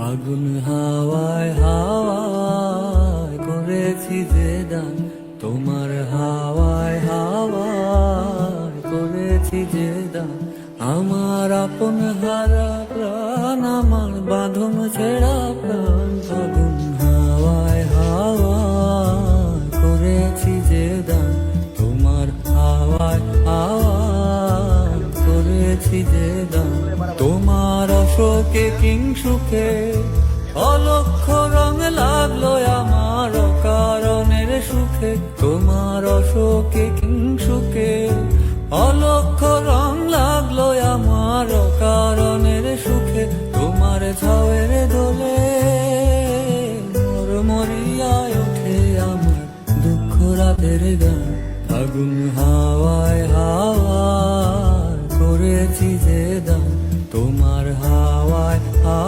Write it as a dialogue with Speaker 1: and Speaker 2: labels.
Speaker 1: আগুন হাওয়ায় হাওয়ায় করেছি যে দান, তোমার হাওয়ায় হাওয়ায় করেছি যে দান। আমার আপন হারা প্রাণ, আমার বাঁধন ছেঁড়া প্রাণ, আগুন হাওয়ায় হাওয়ায় করেছি যে দান, তোমার হাওয়ায় হাওয়ায় করেছি যে দান। তোমার অশোকে কিংসুকে অলক্ষ রং লাগলো আমার অকারণের সুখে, তোমার অশোকে কিংসুকে অলক্ষ রং লাগলো আমার অকারণের সুখে। তোমার ছাওয়ের দোলে মরিয়ায় ওঠে আমার দুঃখ রাতের গান। আগুন হাওয়ায় হাওয়ায় করেছি যে দান,